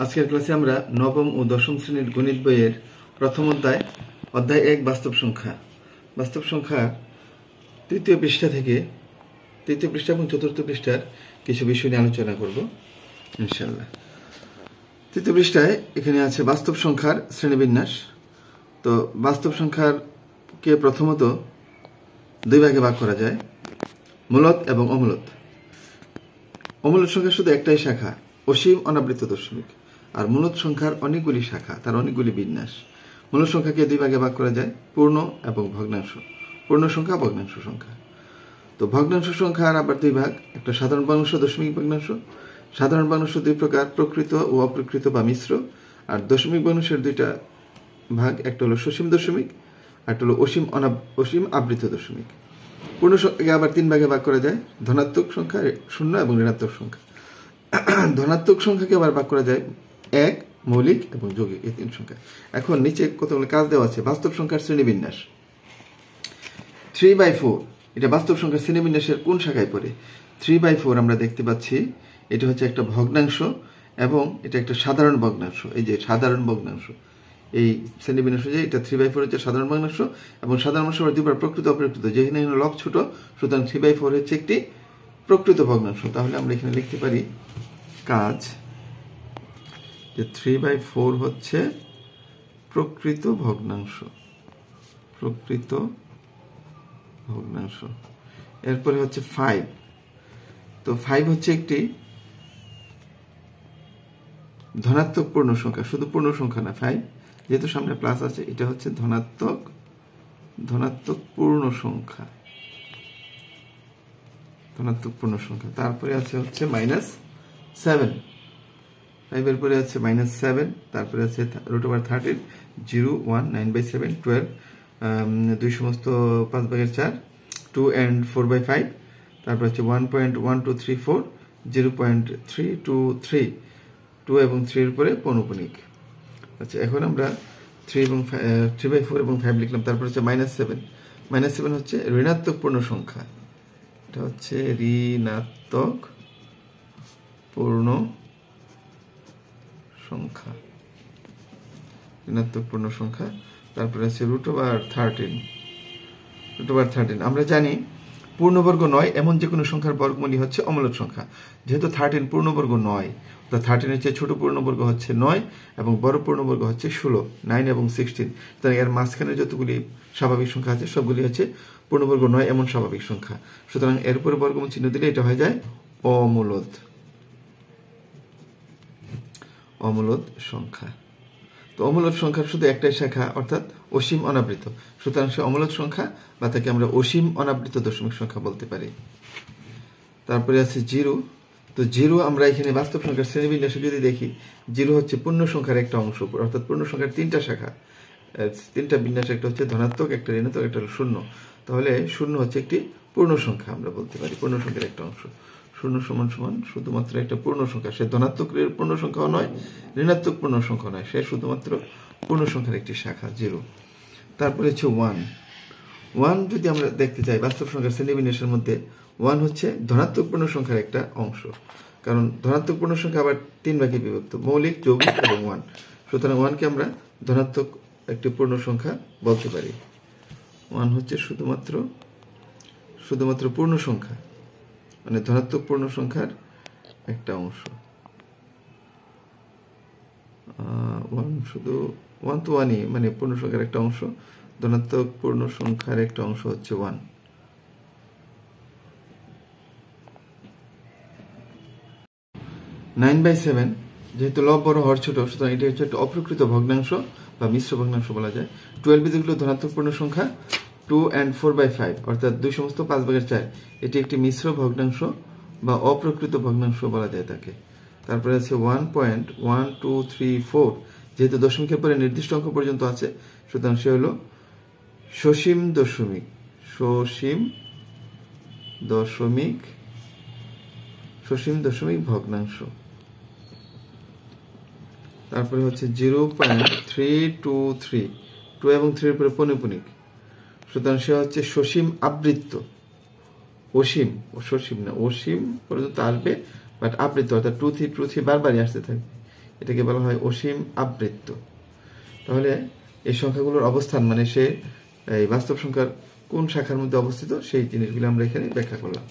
আজকের ক্লাসে আমরা নবম ও দশম শ্রেণীর গণিত বইয়ের প্রথম অধ্যায় 1 বাস্তব সংখ্যা তৃতীয় পৃষ্ঠা থেকে তৃতীয় পৃষ্ঠা এবং চতুর্থ পৃষ্ঠার কিছু বিষয় নিয়ে আলোচনা করব ইনশাআল্লাহ। তৃতীয় পৃষ্ঠায় এখানে আছে বাস্তব সংখ্যার শ্রেণীবিন্যাস। তো বাস্তব সংখ্যাকে প্রথমত দুই ভাগে ভাগ করা যায়, মূলদ এবং অমূলদ। অমূলদ সংখ্যা শুধু একটাই শাখা, অসীম অনাবৃত দশমিক। আর মূলদ সংখ্যার অনেকগুলি শাখা, তার অনেকগুলি বিন্যাস। মূলদ সংখ্যাকে দুই ভাগে ভাগ করা যায়, পূর্ণ এবং ভগ্নাংশ। পূর্ণ সংখ্যা, ভগ্নাংশ সংখ্যা। তো ভগ্নাংশ সংখ্যার আবার দুই ভাগ, একটা সাধারণ ভগ্নাংশ, দশমিক ভগ্নাংশ। সাধারণ ভগ্নাংশ দুই প্রকার, প্রকৃত ও অপ্রকৃত বা মিশ্র। আর দশমিক ভগ্নাংশের দুইটা ভাগ, একটা হলো সসীম দশমিক, আর একটা হলো অসীম আবৃত দশমিক। পূর্ণ সংখ্যাকে আবার তিন ভাগে ভাগ করা যায়, ধনাত্মক সংখ্যা, শূন্য এবং ঋণাত্মক সংখ্যা। ধনাত্মক সংখ্যাকে আবার ভাগ করা যায় এক, মৌলিক এবং যৌগিক, এই তিন সংখ্যা। এখন নিচে কতগুলো কাজ দেওয়া আছে। বাস্তব সংখ্যার শ্রেণীবিন্যাস 3/4, এটা বাস্তব সংখ্যার শ্রেণীবিন্যাসের কোন শাখায় পড়ে? 3/4 আমরা দেখতে পাচ্ছি, এটা হচ্ছে একটা ভগ্নাংশ এবং এটা একটা সাধারণ ভগ্নাংশ। এই যে সাধারণ ভগ্নাংশ, এই শ্রেণীবিন্যাস যে এটা 3/4 হচ্ছে সাধারণ ভগ্নাংশ, এবং সাধারণ ভগ্নাংশ দুইবার প্রকৃত অপ্রকৃত। যেখানে লব ছোট, সুতরাং 3/4 হচ্ছে একটি প্রকৃত ভগ্নাংশ। তাহলে আমরা এখানে লিখতে পারি কাজ যে 3/4 হচ্ছে প্রকৃত ভগ্নাংশ। প্রকৃত ভগ্নাংশ। এরপরে হচ্ছে 5। তো 5 হচ্ছে একটি ধনাত্মক পূর্ণ সংখ্যা, শুধু পূর্ণ সংখ্যা না, 5 যেহেতু সামনে প্লাস আছে, এটা হচ্ছে ধনাত্মক পূর্ণ সংখ্যা। ধনাত্মক পূর্ণ সংখ্যা। তারপরে আছে হচ্ছে -7। 5 এর পরে আছে -7, তারপরে আছে √13, 0, 1, 9/7, 12, 2 সমস্ত 5/4, 2 and 4/5, তারপর হচ্ছে 1.1234, 0.323, 2 এবং 3 এর পরে পৌনঃপুনিক। আচ্ছা, এখন আমরা 3/4 এবং 5 লিখলাম। তারপর হচ্ছে -7। -7 হচ্ছে ঋণাত্মক পূর্ণ সংখ্যা। এটা হচ্ছে ঋণাত্মক পূর্ণ সংখ্যা। ঋণাত্মক পূর্ণ সংখ্যা। তারপরে আছে √13। আমরা জানি পূর্ণবর্গ নয় এমন যে কোনো সংখ্যার বর্গমূলই হচ্ছে অমূলদ সংখ্যা। যেহেতু 13 পূর্ণবর্গ নয়, তো 13 এর চেয়ে ছোট পূর্ণবর্গ হচ্ছে 9 এবং বড় পূর্ণবর্গ হচ্ছে 16, 9 এবং 16। তাই এর মাঝখানে যতগুলি স্বাভাবিক সংখ্যা আছে সবগুলি হচ্ছে পূর্ণবর্গ নয় এমন স্বাভাবিক সংখ্যা। সুতরাং এর উপরে বর্গমূল চিহ্ন দিলে এটা হয়ে যায় অমূলদ সংখ্যা। তো অমূলদ সংখ্যার শুধু একটাই শাখা, অর্থাৎ অসীম অনাবৃত। সুতরাং সে অমূলদ সংখ্যা বা তাকে আমরা অসীম অনাবৃত দশমিক সংখ্যা বলতে পারি। তারপরে আছে 0। তো 0 আমরা এখানে বাস্তব সংখ্যার শ্রেণীবিন্যাসে যদি দেখি, 0 হচ্ছে পূর্ণ সংখ্যার একটা অংশ, অর্থাৎ পূর্ণ সংখ্যার তিনটা শাখা, তিনটা বিন্যাস, একটা হচ্ছে ধনাত্মক, একটা ঋণাত্মক, একটা হলো শূন্য। তাহলে শূন্য হচ্ছে একটি পূর্ণ সংখ্যা, আমরা বলতে পারি পূর্ণ সংখ্যার একটা অংশ। শূন্য সমান শুধুমাত্র একটা পূর্ণ সংখ্যা। সে ধনাত্মক পূর্ণ সংখ্যাও নয়, ঋণাত্মক পূর্ণ সংখ্যা নয়, সে শুধুমাত্র পূর্ণ সংখ্যার একটি শাখা, 0। তারপরে হচ্ছে 1 যদি আমরা দেখতে চাই বাস্তব সংখ্যার শ্রেণীবিন্যাসের মধ্যে, 1 হচ্ছে ধনাত্মক পূর্ণ সংখ্যার একটা অংশ। কারণ ধনাত্মক পূর্ণ সংখ্যা আবার 3 ভাগে বিভক্ত, মৌলিক, যৌগিক এবং 1। সুতরাং 1কে আমরা ধনাত্মক একটি পূর্ণ সংখ্যা বলতে পারি। 1 হচ্ছে শুধুমাত্র পূর্ণ সংখ্যা, মানে ধনাত্মক পূর্ণ সংখ্যার একটা অংশ। 1 তো 1ই, মানে পূর্ণ সংখ্যার একটা অংশ। ধনাত্মক পূর্ণ সংখ্যার একটা অংশ হচ্ছে 1। (9/7) যেহেতু লব বড় হর ছোট, সুতরাং এটি হচ্ছে একটা অপ্রকৃত ভগ্নাংশ বা মিশ্র ভগ্নাংশ বলা যায়। 12 যেগুলো ধনাত্মক পূর্ণ সংখ্যা, 2 and 4/5, অর্থাৎ 2 সমস্ত 5/4, এটি একটি মিশ্র ভগ্নাংশ বা অপ্রকৃত ভগ্নাংশ বলা যায় তাকে। তারপরে আছে 1.1234, যেহেতু দশমিকের পরে নির্দিষ্ট অঙ্ক পর্যন্ত আছে, সুতরাং সে হলো সসীম দশমিক ভগ্নাংশ। তারপরে হচ্ছে 0.323, 2 এবং 3 এর পরে পৌনঃপুনিক। সুতরাং সে হচ্ছে সসীম আবৃত্ত। অসীম পর্যন্ত আসবে, বাট আবৃত্ত, অর্থাৎ 2 3 বারবারই আসতে থাকবে। এটাকে বলা হয় অসীম আবৃত্ত। তাহলে এই সংখ্যাগুলোর অবস্থান মানে সে এই বাস্তব সংখ্যার কোন শাখার মধ্যে অবস্থিত সেই জিনিসগুলো আমরা এখানে ব্যাখ্যা করলাম।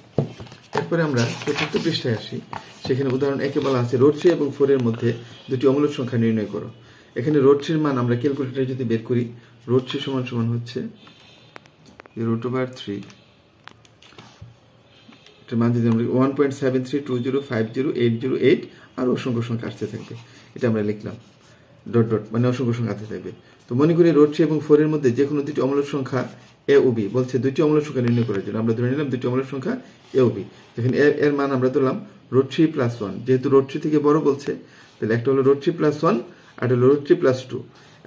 এরপরে আমরা চতুর্থ পৃষ্ঠায় আসি। সেখানে উদাহরণ একে বলা আছে √3 এবং 4 এর মধ্যে দুটি অমূলক সংখ্যা নির্ণয় করো। এখানে √3 এর মান আমরা ক্যালকুলেটরে যদি বের করি, √3 সমান হচ্ছে √3 এর মান যদি আমরা 1.7320508088 আর অসংখ্য সংখ্যা আসতে থাকবে, এটা আমরা লিখলাম ডট ডট মানে অসংখ্য সংখ্যা আসতে থাকবে। তো মনে করি √3 এবং 4 এর মধ্যে যে কোনো দুটি অমূলক সংখ্যা এ ও বি, বলছে দুটি অমূলক সংখ্যা নির্ণয় করার জন্য আমরা ধরে নিলাম দুটি অমূলক সংখ্যা এ ও বি। যেখানে এর মান আমরা ধরলাম √3 + 1, যেহেতু √3 থেকে বড় বলছে তাহলে একটা হলো √3 + 1 আর হলো √3 + 2,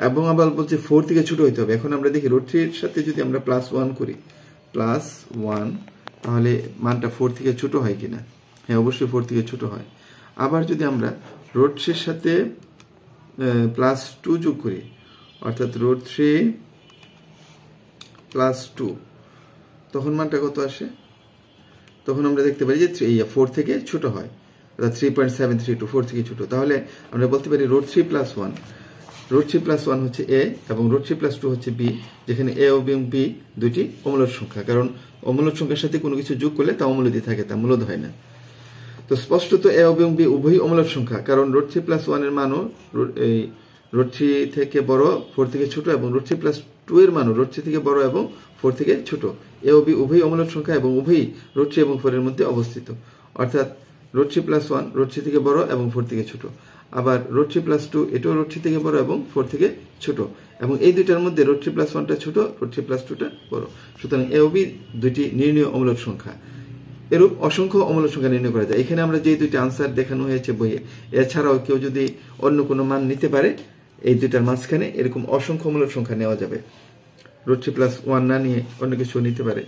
এবং আবার বলছে 4 থেকে ছোট হইতে হবে। এখন আমরা দেখি √3 এর সাথে যদি আমরা +1 করি, +1, তাহলে মানটা 4 থেকে ছোট হয় কিনা? হ্যাঁ, অবশ্যই 4 থেকে ছোট হয়। আবার যদি আমরা √3 এর সাথে +2 যোগ করি, অর্থাৎ √3 + 2, তখন মানটা কত আসে? তখন আমরা দেখতে পারি যে 4 থেকে ছোট হয়, অর্থাৎ 3.732, 4 থেকে ছোট। তাহলে আমরা বলতে পারি √3 + 1 হচ্ছে এ এবং √3 + 2 হচ্ছে বি, যেখানে এ এবং বি দুইটি অমূলক সংখ্যা। কারণ অমূলক সংখ্যার সাথে কোনো কিছু যোগ করলে তা অমূলদই থাকে, তা মূলদ হয় না। তো স্পষ্টত এ এবং বি উভয়ই অমূলক সংখ্যা, কারণ √3 + 1 এর মানও এই √3 থেকে বড়, 4 থেকে ছোট, এবং √3 + 2 এর মানও √3 থেকে বড় এবং 4 থেকে ছোট। এ ও বি উভয়ই অমূলক সংখ্যা এবং উভয়ই √3 এবং 4 এর মধ্যে অবস্থিত, অর্থাৎ √3 + 1 √3 থেকে বড় এবং 4 থেকে ছোট। আবার √3 + 2 এটাও √3 থেকে বড় এবং 4 থেকে ছোট, এবং এই দুইটার মধ্যে √3 + 1টা ছোট, √3 + 2টা বড়। সুতরাং এ ও বি দুইটি নির্ণীয় অমূলক সংখ্যা। এরূপ অসংখ্য অমূলক সংখ্যা নির্ণয় করা যায়। এখানে আমরা যে দুইটা আনসার দেখানো হয়েছে বইয়ে, এছাড়াও কেউ যদি অন্য কোনো মান নিতে পারে, এই দুইটার মাঝখানে এরকম অসংখ্য অমূলক সংখ্যা নেওয়া যাবে। √3 + 1 না নিয়ে অন্য কিছু নিতে পারে।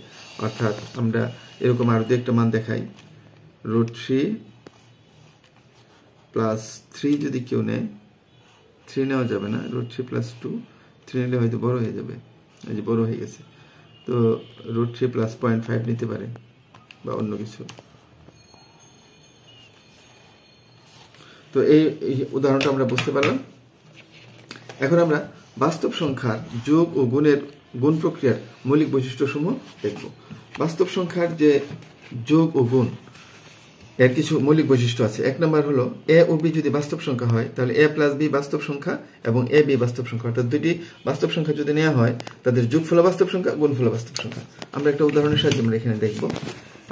অর্থাৎ আমরা এরকম আরো একটা মান দেখাই, √3 + 3 যদি কেউ নেয়, 3 নেওয়া যাবে না, √3 + 2, 3 নিলে হয়তো বড় হয়ে যাবে, এই যে বড় হয়ে গেছে। তো √3 + 0.5 নিতে পারে বা অন্য কিছু। তো এই উদাহরণটা আমরা বুঝতে পারলাম। এখন আমরা বাস্তব সংখ্যার যোগ ও গুণের গুণ প্রক্রিয়ার মৌলিক বৈশিষ্ট্যসমূহ দেখব। বাস্তব সংখ্যার যে যোগ ও গুণ, এর কিছু মৌলিক বৈশিষ্ট্য আছে। এক নম্বর হলো এ ও বি যদি বাস্তব সংখ্যা হয়, তাহলে a + b বাস্তব সংখ্যা এবং a b বাস্তব সংখ্যা, অর্থাৎ দুটি বাস্তব সংখ্যা যদি নেওয়া হয় তাদের যোগফল বাস্তব সংখ্যা, গুণফল বাস্তব সংখ্যা। আমরা একটা উদাহরণের সাহায্যে আমরা এখানে দেখব।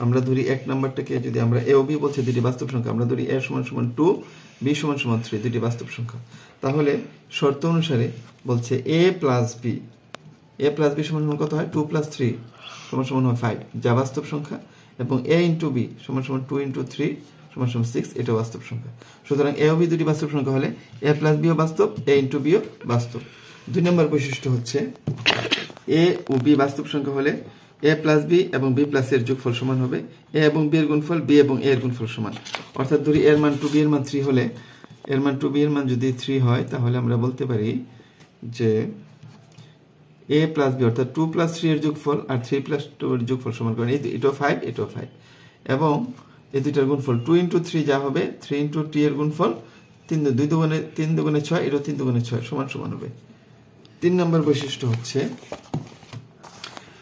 আমরা ধরি এক নম্বরটাকে, যদি আমরা এ ও বি বলছে দুটি বাস্তব সংখ্যা, আমরা ধরি a = 2, b = 3, দুটি বাস্তব সংখ্যা। তাহলে শর্ত অনুসারে বলছে a + b, সমান কত হয়? 2 + 3 সমান হয় 5, যা বাস্তব সংখ্যা, এবং a × b সমান 2 × 3 সমান 6, এটা বাস্তব সংখ্যা। সুতরাং a ও b দুটি বাস্তব সংখ্যা হলে a + b ও বাস্তব, a × b ও বাস্তব। দুই নম্বর বৈশিষ্ট্য হচ্ছে a ও b বাস্তব সংখ্যা হলে a + b এবং b + এর যোগফল সমান হবে a এবং b এর গুণফল, b এবং a এর গুণফল সমান। অর্থাৎ ধরি এর মান 2b এর মান 3 হলে, এর মান 2b এর মান যদি 3 হয়, তাহলে আমরা বলতে পারি যে a + b অর্থাৎ 2 + 3 এর যোগফল আর 3 + 2 এর যোগফল সমান, কারণ এটাও 5, এটাও 5, এবং এই দুইটার গুণফল 2 × 3 যা হবে 3 × t এর গুণফল 3 2 6, এটাও 3 2 6 সমান হবে। 3 নম্বর বৈশিষ্ট্য হচ্ছে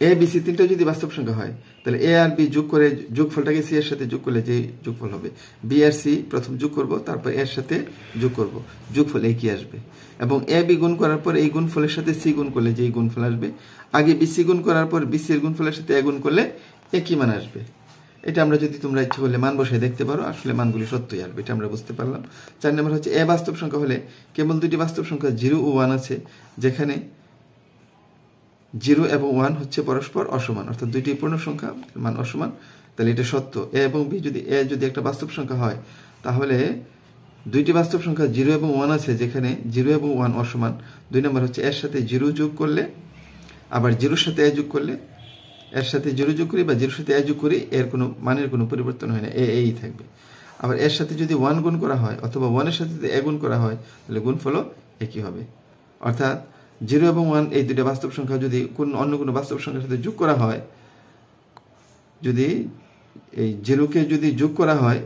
a b c তিনটা যদি বাস্তব সংখ্যা হয়, তাহলে a আর b যোগ করে যোগফলটাকে c এর সাথে যোগ করলে যে যোগফল হবে, b আর c প্রথম যোগ করব, তারপর এর সাথে যোগ করব, যোগফল একই আসবে। এবং a b গুণ করার পর এই গুণফলের সাথে c গুণ করলে যে গুণফল আসবে, আগে b c গুণ করার পর b c এর গুণফলের সাথে a গুণ করলে একই মান আসবে। এটা আমরা যদি তোমরা ইচ্ছে করলে মান বসায় দেখতে পারো, আসলে মানগুলি সত্যই আসবে, এটা আমরা বুঝতে পারলাম। 4 নম্বর হচ্ছে a বাস্তব সংখ্যা হলে কেবল দুটি বাস্তব সংখ্যা 0 ও 1 আছে, যেখানে 0 এবং 1 হচ্ছে পরস্পর অসমান, অর্থাৎ দুইটি পূর্ণ সংখ্যা মান অসমান, তাহলে এটা সত্য। a এবং b যদি একটা বাস্তব সংখ্যা হয়, তাহলে দুইটি বাস্তব সংখ্যা 0 এবং 1 আছে, যেখানে 0 এবং 1 অসমান। 2 নম্বর হচ্ছে এর সাথে 0 যোগ করলে, আবার 0 সাথে a যোগ করলে, এর সাথে 0 যোগ করি বা 0 সাথে a যোগ করি, এর কোনো মানের কোনো পরিবর্তন হয় না, এই থাকবে। আবার এর সাথে যদি 1 গুণ করা হয় অথবা 1 এর সাথে যদি a গুণ করা হয়, তাহলে গুণফলও একই হবে। অর্থাৎ 0 এবং 1 এই দুটো বাস্তব সংখ্যা যদি অন্য কোনো বাস্তব সংখ্যার সাথে যোগ করা হয়, যদি এই জিরোকে যদি যোগ করা হয়,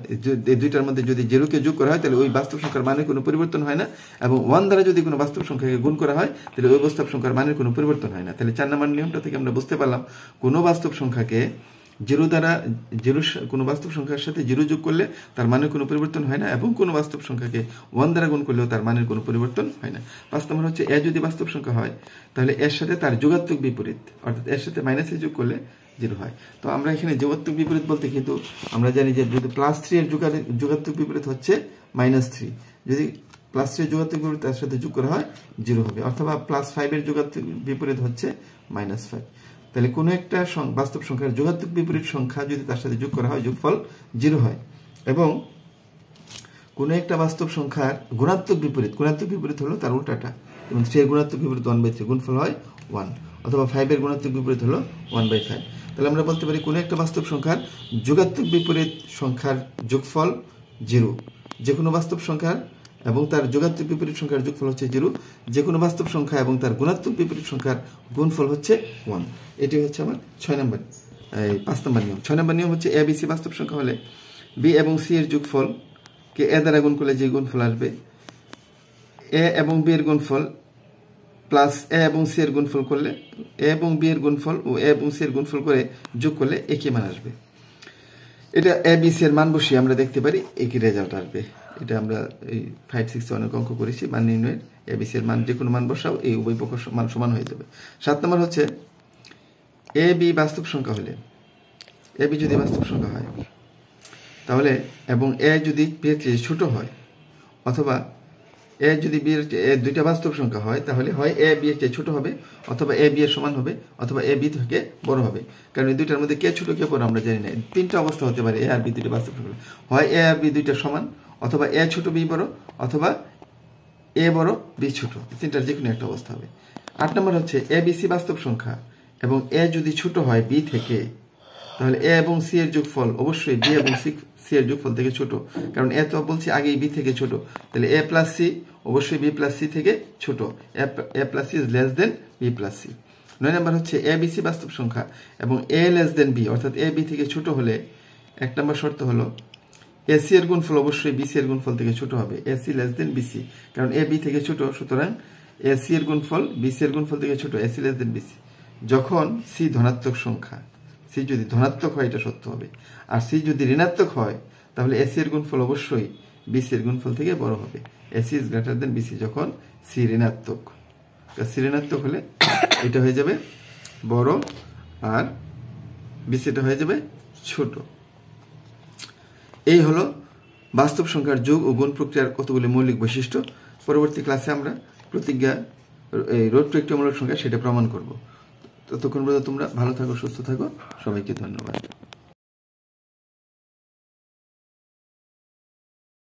এই দুইটার মধ্যে যদি জিরোকে যোগ করা হয় তাহলে ওই বাস্তব সংখ্যার মানের কোনো পরিবর্তন হয় না, এবং 1 দ্বারা যদি কোনো বাস্তব সংখ্যাকে গুণ করা হয় তাহলে ওই বাস্তব সংখ্যার মানের কোনো পরিবর্তন হয় না। তাহলে 4 নম্বর নিয়মটা থেকে আমরা বুঝতে পারলাম কোনো বাস্তব সংখ্যাকে কোনো বাস্তব সংখ্যার সাথে জিরো যোগ করলে তার মানের কোনো পরিবর্তন হয় না, এবং কোনো বাস্তব সংখ্যাকে 1 দ্বারা গুণ করলেও তার মানের কোনো পরিবর্তন হয় না। 5 নম্বর হচ্ছে এ যদি বাস্তব সংখ্যা হয় তাহলে এর সাথে তার যোগাত্মক বিপরীত, অর্থাৎ এর সাথে মাইনাস এ যোগ করলে 0 হয়। তো আমরা এখানে যোগাত্মক বিপরীত বলতে কিন্তু আমরা জানি যে যদি +3 এর যোগাত্মক বিপরীত হচ্ছে -3, যদি +3 এর যোগাত্মক বিপরীত তার সাথে যোগ করা হয় 0 হবে, অথবা +5 এর যোগাত্মক বিপরীত হচ্ছে -5। তাহলে কোনো একটা বাস্তব সংখ্যার যোগাত্মক বিপরীত সংখ্যা যদি তার সাথে যোগ করা হয় যোগফল 0 হয়, এবং কোনো একটা বাস্তব সংখ্যার গুণাত্মক বিপরীত হলো তার উল্টাটা, এবং 3 এর গুণাত্মক বিপরীত 1/3, গুণফল হয় 1, অথবা 5 এর গুণাত্মক বিপরীত হলো 1/5। তাহলে আমরা বলতে পারি কোনো একটা বাস্তব সংখ্যার যোগাত্মক বিপরীত সংখ্যার যোগফল 0, যে কোনো বাস্তব সংখ্যার এবং তার যোগাত্মক বিপরীত সংখ্যার যোগফল হচ্ছে 0, যে কোনো বাস্তব সংখ্যা এবং তার গুণাত্মক বিপরীত সংখ্যার গুণফল হচ্ছে 1। এটি হচ্ছে আমার 5 নম্বর নিয়ম। 6 নম্বর নিয়ম হচ্ছে এ বি সি বাস্তব সংখ্যা হলে বি এবং সি এর যোগফল কে এ দ্বারা গুণ করলে যে গুণফল আসবে, এ এবং বি এর গুণফল প্লাস এ এবং সি এর গুণফল করলে, এ এবং বি এর গুণফল ও এ এবং সি এর গুণফল করে যোগ করলে একই মান আসবে। এটা এ বি সি এর মান বসিয়ে আমরা দেখতে পারি একই রেজাল্ট আসবে। এটা আমরা এই 5, 6 অনেক অঙ্ক করেছি। মান নির্ণয়ের এ বি সি এর মান যে কোনো মান বসাও এই উভয় পক্ষ মান সমান হয়ে যাবে। 7 নম্বর হচ্ছে এ বি বাস্তব সংখ্যা হলে, এ বি যদি বাস্তব সংখ্যা হয় তাহলে, এবং এ যদি বি এর চেয়ে ছোট হয়, অথবা এ যদি বি এর দুইটা বাস্তব সংখ্যা হয় তাহলে হয় এ বি এর চেয়ে ছোট হবে, অথবা এ বি এর সমান হবে, অথবা এ বি থেকে বড় হবে। কারণ এই দুইটার মধ্যে কে ছোট কে বড় আমরা জানি না। 3টা অবস্থা হতে পারে এ আর বি দুইটা বাস্তব সংখ্যা, হয় এ আর বি দুইটা সমান, অথবা এ ছোট বি বড়, অথবা এ বড় বি ছোট। 3টার যে কোনো একটা অবস্থা হবে। 8 নম্বর হচ্ছে এ বি সি বাস্তব সংখ্যা এবং এ যদি ছোট হয় বি থেকে, তাহলে এ এবং সি এর যোগফল অবশ্যই বি এবং সি এর যোগফল থেকে ছোট, কারণ এ তো বলছি আগেই বি থেকে ছোট। তাহলে এ প্লাস সি অবশ্যই বি প্লাস সি থেকে ছোট, A plus C is less than B plus C. 9 number হচ্ছে এ বি সি বাস্তব সংখ্যা এবং এ লেস দেন বি, অর্থাৎ এ বি থেকে ছোট হলে 1 নম্বর শর্ত হলো এ সি এর গুণফল অবশ্যই বি সি এর গুণফল থেকে ছোট হবে, A C less than B C, কারণ এ বি থেকে ছোট, সুতরাং এ সি এর গুণফল বি সি এর গুণফল থেকে ছোট, A C less than B C. যখন সি ধনাত্মক সংখ্যা, সি যদি ধনাত্মক হয় এটা সত্য হবে, আর সি যদি ঋণাত্মক হয় তাহলে এসি এর গুণফল অবশ্যই বিসি এর গুণফল থেকে বড় হবে, AC is greater than BC যখন সি ঋণাত্মক। সি ঋণাত্মক হলে এটা হয়ে যাবে বড় আর বিসিটা হয়ে যাবে ছোট। এই হলো বাস্তব সংখ্যার যোগ ও গুণ প্রক্রিয়ার কতগুলি মৌলিক বৈশিষ্ট্য। পরবর্তী ক্লাসে আমরা প্রতিজ্ঞা রোড টু একটি মূলক সংখ্যা সেটা প্রমাণ করব। ততক্ষণ পর্যন্ত তোমরা ভালো থাকো, সুস্থ থাকো, সবাইকে ধন্যবাদ।